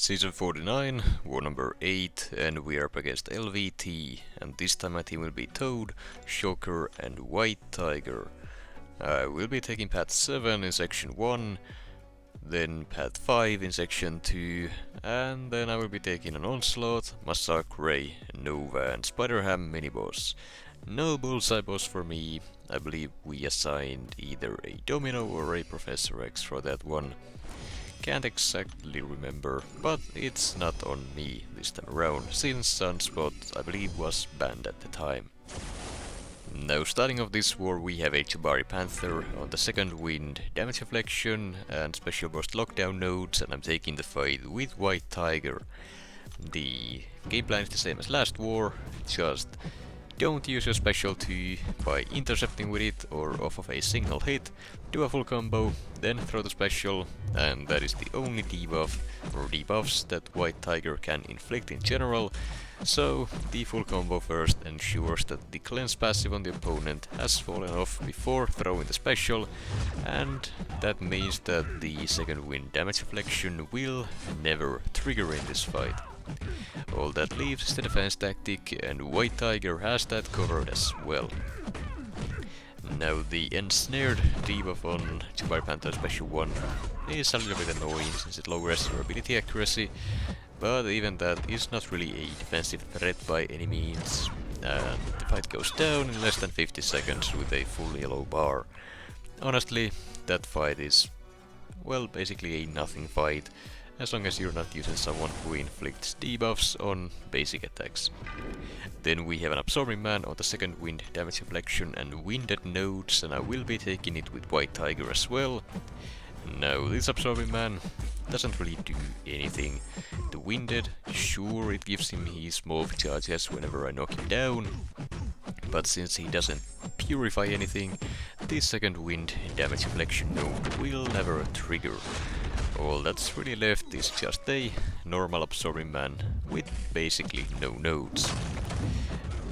Season 49, war number 8, and we are up against LVT, and this time my team will be Toad, Shocker and White Tiger. We'll be taking path 7 in section 1, then path 5 in section 2, and then I will be taking an Onslaught, Masacre, Nova and Spider-Ham mini-boss. No bullseye boss for me. I believe we assigned either a Domino or a Professor X for that one. Can't exactly remember, but it's not on me this time around, since Sunspot, I believe, was banned at the time. Now, starting off this war, we have a Jabari Panther on the second wind, damage reflection and special burst lockdown nodes, and I'm taking the fight with White Tiger. The game plan is the same as last war, just don't use your specialty by intercepting with it or off of a single hit, do a full combo, then throw the special, and that is the only debuff or debuffs that White Tiger can inflict in general. So the full combo first ensures that the cleanse passive on the opponent has fallen off before throwing the special, and that means that the second wind damage reflection will never trigger in this fight. All that leaves is the defense tactic, and White Tiger has that covered as well. Now, the ensnared debuff on Jabari Panther Special 1 is a little bit annoying since it lowers your ability accuracy, but even that is not really a defensive threat by any means, and the fight goes down in less than 50 seconds with a full yellow bar. Honestly, that fight is, well, basically a nothing fight, as long as you're not using someone who inflicts debuffs on basic attacks. Then we have an Absorbing Man on the second wind damage reflection and winded nodes, and I will be taking it with White Tiger as well. Now, this Absorbing Man doesn't really do anything. The winded, sure, it gives him his move charges whenever I knock him down, but since he doesn't purify anything, the second wind damage reflection node will never trigger. All that's really left is just a normal Absorbing Man with basically no nodes.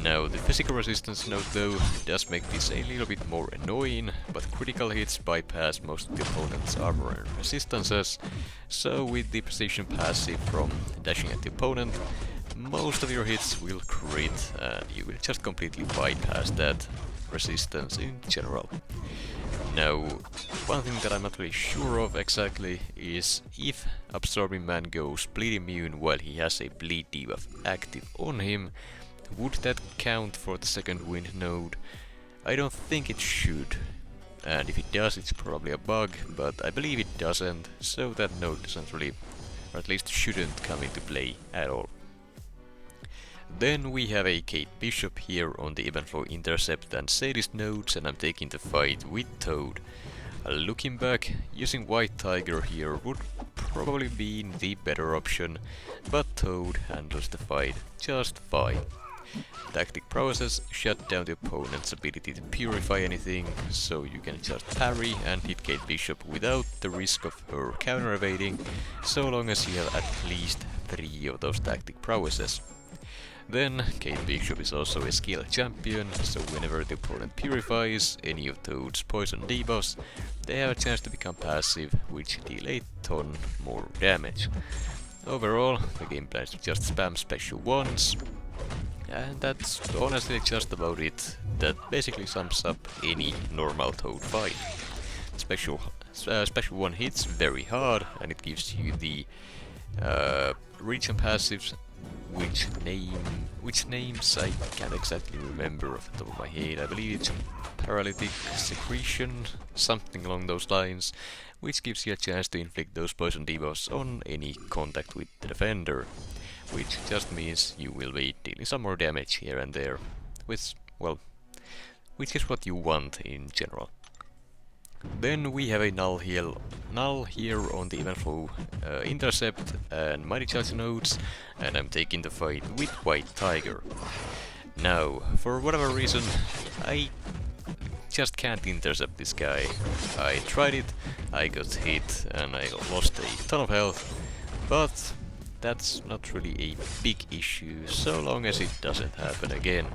Now, the physical resistance node though does make this a little bit more annoying, but critical hits bypass most of the opponent's armor and resistances, so with the precision passive from dashing at the opponent, most of your hits will crit, and you will just completely bypass that resistance in general. Now, one thing that I'm not really sure of exactly is if Absorbing Man goes bleed immune while he has a bleed debuff active on him, would that count for the second wind node? I don't think it should, and if it does, it's probably a bug, but I believe it doesn't, so that node doesn't really, or at least shouldn't come into play at all. Then we have a Kate Bishop here on the Ebb & Flow Intercept and Sadist nodes, and I'm taking the fight with Toad. Looking back, using White Tiger here would probably be the better option, but Toad handles the fight just fine. Tactic prowesses shut down the opponent's ability to purify anything, so you can just parry and hit Kate Bishop without the risk of her counter evading, so long as you have at least 3 of those tactic prowesses. Then, Kate Bishop is also a skill champion, so whenever the opponent purifies any of Toad's poison debuffs, they have a chance to become passive, which deal a ton more damage. Overall, the game plan is to just spam special ones, and that's honestly just about it. That basically sums up any normal Toad fight. Special 1 hits very hard, and it gives you the region passives, which names I can't exactly remember off the top of my head. I believe it's Paralytic Secretion, something along those lines, which gives you a chance to inflict those poison debuffs on any contact with the defender, which just means you will be dealing some more damage here and there, which, well, which is what you want in general. Then we have a Knull here on the Ebb & Flow Intercept and Mighty Charge nodes, and I'm taking the fight with White Tiger. Now, for whatever reason, I just can't intercept this guy. I tried it, I got hit, and I lost a ton of health, but that's not really a big issue, so long as it doesn't happen again.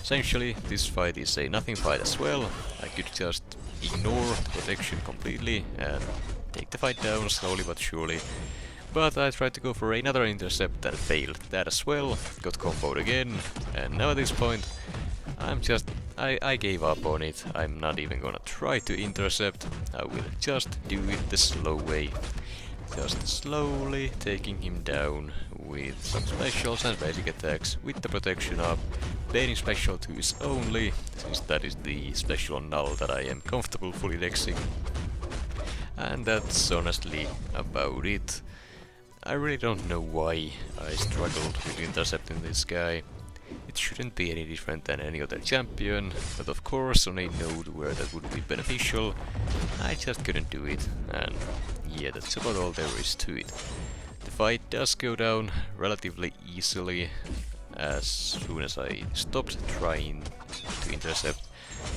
Essentially, this fight is a nothing fight as well. I could just ignore the protection completely and take the fight down slowly but surely, But I tried to go for another intercept and failed that as well, got comboed again, and now at this point I gave up on it. I'm not even gonna try to intercept, I will just do it the slow way. Just slowly taking him down with some specials and basic attacks with the protection up, baiting special 2s only, since that is the special Knull that I am comfortable fully dexing. And that's honestly about it. I really don't know why I struggled with intercepting this guy. It shouldn't be any different than any other champion, but of course on a node where that would be beneficial, I just couldn't do it, and yeah, that's about all there is to it. The fight does go down relatively easily as soon as I stopped trying to intercept,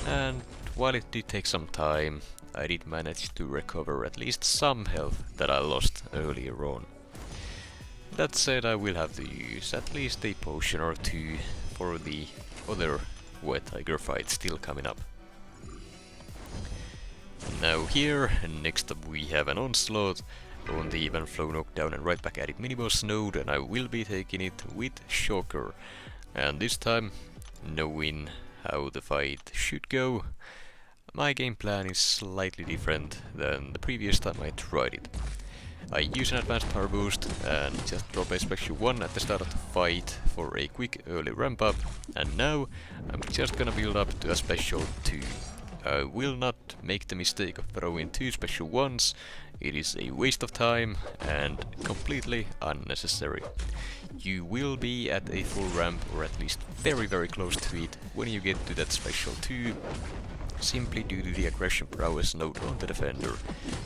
and while it did take some time, I did manage to recover at least some health that I lost earlier on. That said, I will have to use at least a potion or two for the other White Tiger fight still coming up. Now here, next up we have an Onslaught on the Even Flow knockdown and right back at it miniboss node, and I will be taking it with Shocker. And this time, knowing how the fight should go, my game plan is slightly different than the previous time I tried it. I use an advanced power boost and just drop a special 1 at the start of the fight for a quick early ramp up, and now I'm just gonna build up to a special 2. I will not make the mistake of throwing 2 special 1s, it is a waste of time and completely unnecessary. You will be at a full ramp, or at least very close to it, when you get to that special 2. Simply due to the aggression prowess node on the defender.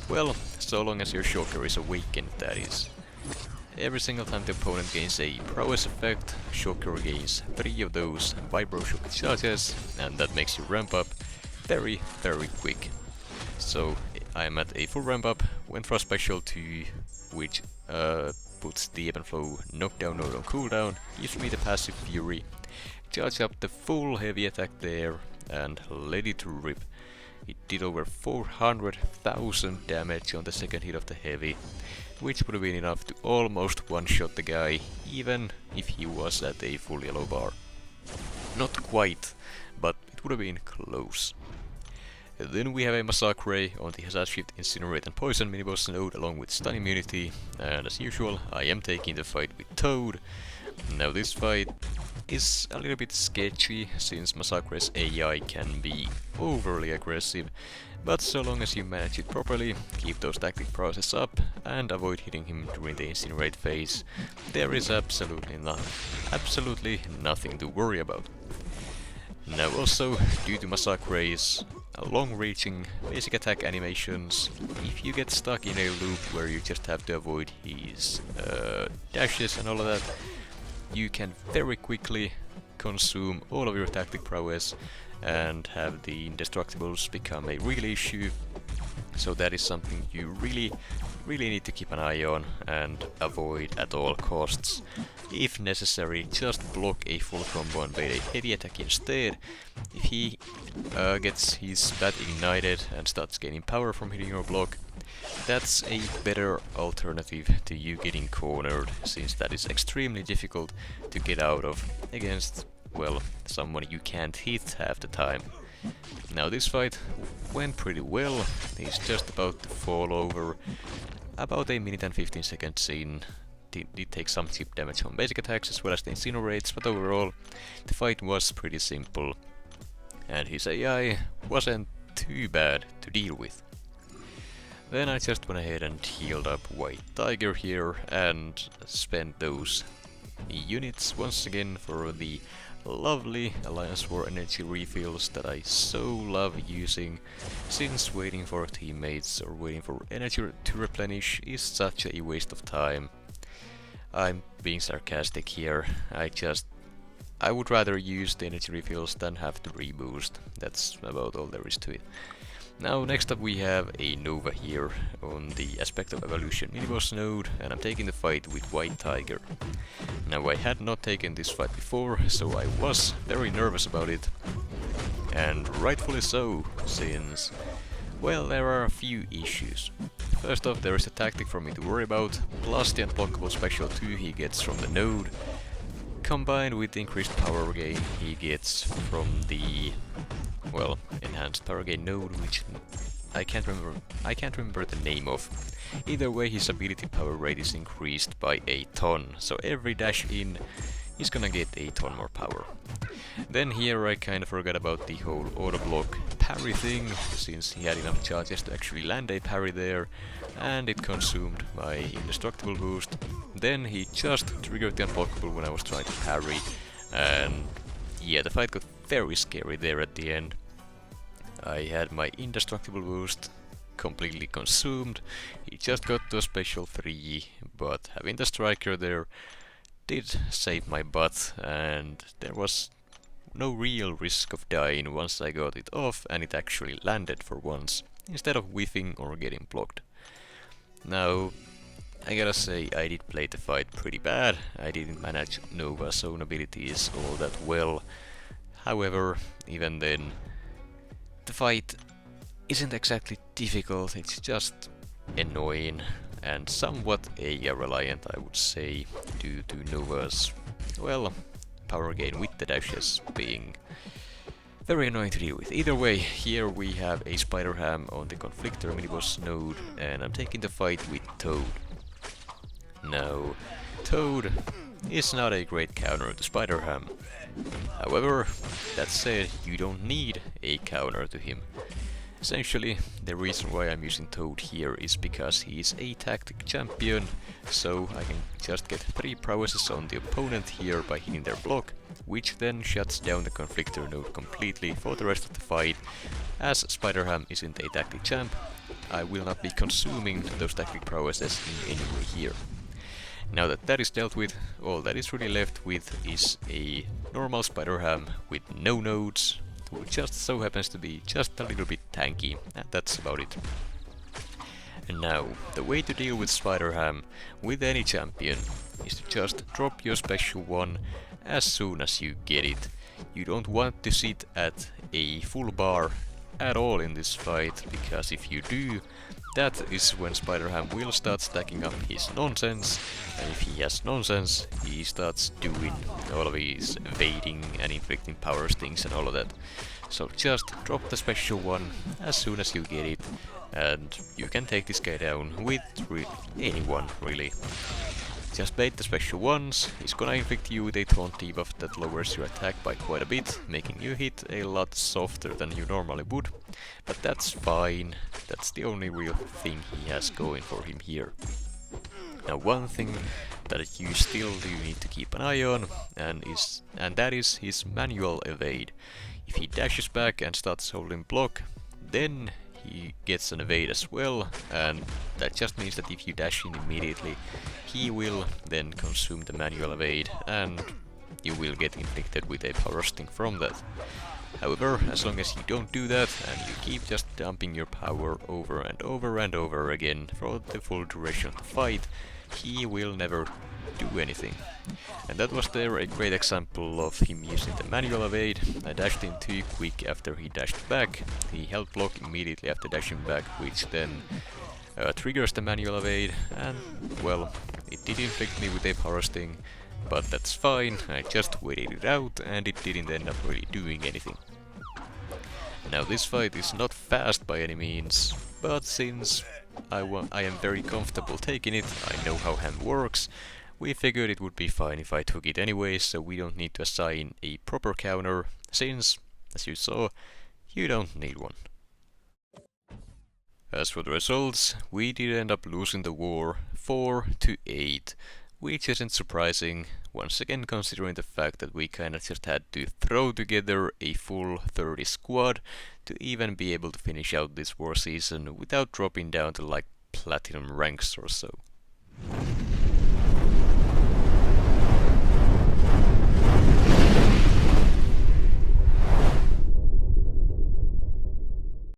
Well, so long as your Shocker is awakened, that is. Every single time the opponent gains a prowess effect, Shocker gains 3 of those Vibro Shock charges, and that makes you ramp up very quick. So I'm at a full ramp up, went for a special 2, which puts the Even Flow knockdown node on cooldown, gives me the passive Fury, charge up the full heavy attack there, and let it rip. It did over 400,000 damage on the second hit of the heavy, which would have been enough to almost one-shot the guy, even if he was at a full yellow bar. Not quite, but it would have been close. Then we have a Masacre on the Hazard Shift, Incinerate and Poison miniboss node along with stun immunity, and as usual I am taking the fight with Toad. Now this fight is a little bit sketchy, since Masacre's AI can be overly aggressive, but so long as you manage it properly, keep those tactic processes up, and avoid hitting him during the Incinerate phase, there is absolutely nothing to worry about. Now also, due to Masacre's long-reaching basic attack animations, if you get stuck in a loop where you just have to avoid his dashes and all of that, you can very quickly consume all of your tactic prowess and have the indestructibles become a real issue. So that is something you really need to keep an eye on and avoid at all costs. If necessary, just block a full combo and bait a heavy attack instead. If he gets his bat ignited and starts gaining power from hitting your block, that's a better alternative to you getting cornered, since that is extremely difficult to get out of against, well, someone you can't hit half the time. Now this fight went pretty well. He's just about to fall over. About a minute and 15 seconds in, did take some chip damage on basic attacks as well as the incinerates, but overall the fight was pretty simple, and his AI wasn't too bad to deal with. Then I just went ahead and healed up White Tiger here and spent those units once again for the lovely Alliance War energy refills that I so love using, since waiting for teammates or waiting for energy to replenish is such a waste of time. I'm being sarcastic here, I would rather use the energy refills than have to reboost. That's about all there is to it. Now next up we have a Nova here on the Aspect of Evolution miniboss node, and I'm taking the fight with White Tiger. Now I had not taken this fight before, so I was very nervous about it, and rightfully so, since, well, there are a few issues. First off, there is a tactic for me to worry about, plus the unblockable special 2 he gets from the node, combined with the increased power gain he gets from the, well, enhanced power gain node, which I can't remember the name of. Either way, his ability power rate is increased by a ton, so every dash in he's gonna get a ton more power. Then here I kinda forgot about the whole auto block parry thing, since he had enough charges to actually land a parry there, and it consumed my indestructible boost. Then he just triggered the unblockable when I was trying to parry, and yeah, the fight got very scary there at the end. I had my indestructible boost completely consumed, he just got to a special 3, but having the striker there did save my butt, and there was no real risk of dying once I got it off and it actually landed for once, instead of whiffing or getting blocked. Now, I gotta say, I did play the fight pretty bad. I didn't manage Nova's own abilities all that well. However, even then, the fight isn't exactly difficult, it's just annoying and somewhat AI-reliant, I would say, due to Nova's, well, power gain with the dashes being very annoying to deal with. Either way, here we have a Spider Ham on the Conflictor miniboss node, and I'm taking the fight with Toad. Now, Toad is not a great counter to Spider Ham. However, that said, you don't need a counter to him. Essentially, the reason why I'm using Toad here is because he's a tactic champion, so I can just get 3 prowesses on the opponent here by hitting their block, which then shuts down the Conflictor node completely for the rest of the fight. As Spider Ham isn't a tactic champ, I will not be consuming those tactic prowesses in any way here. Now that that is dealt with, all that is really left with is a normal Spider Ham with no nodes, who just so happens to be just a little bit tanky, and that's about it. And now, the way to deal with Spider Ham with any champion is to just drop your special 1 as soon as you get it. You don't want to sit at a full bar at all in this fight, because if you do, that is when Spider Ham will start stacking up his nonsense, and if he has nonsense, he starts doing all of his evading and inflicting power stings and all of that. So just drop the special 1 as soon as you get it, and you can take this guy down with anyone, really. Just bait the special 1s, he's gonna inflict you with a taunt debuff that lowers your attack by quite a bit, making you hit a lot softer than you normally would, but that's fine, that's the only real thing he has going for him here. Now, one thing that you still do need to keep an eye on, and that is his manual evade. If he dashes back and starts holding block, then he gets an evade as well, and that just means that if you dash in immediately, he will then consume the manual evade, and you will get inflicted with a power sting from that. However, as long as you don't do that, and you keep just dumping your power over and over and over again for the full duration of the fight, he will never do anything. And that was there a great example of him using the manual evade. I dashed in too quick after he dashed back. He held block immediately after dashing back, which then triggers the manual evade, and well, it did inflict me with a power sting, but that's fine, I just waited it out and it didn't end up really doing anything. Now, this fight is not fast by any means, but since I am very comfortable taking it, I know how Ham works, we figured it would be fine if I took it anyway, so we don't need to assign a proper counter, since, as you saw, you don't need one. As for the results, we did end up losing the war 4-8, which isn't surprising, once again considering the fact that we kinda just had to throw together a full 30 squad to even be able to finish out this war season without dropping down to like platinum ranks or so.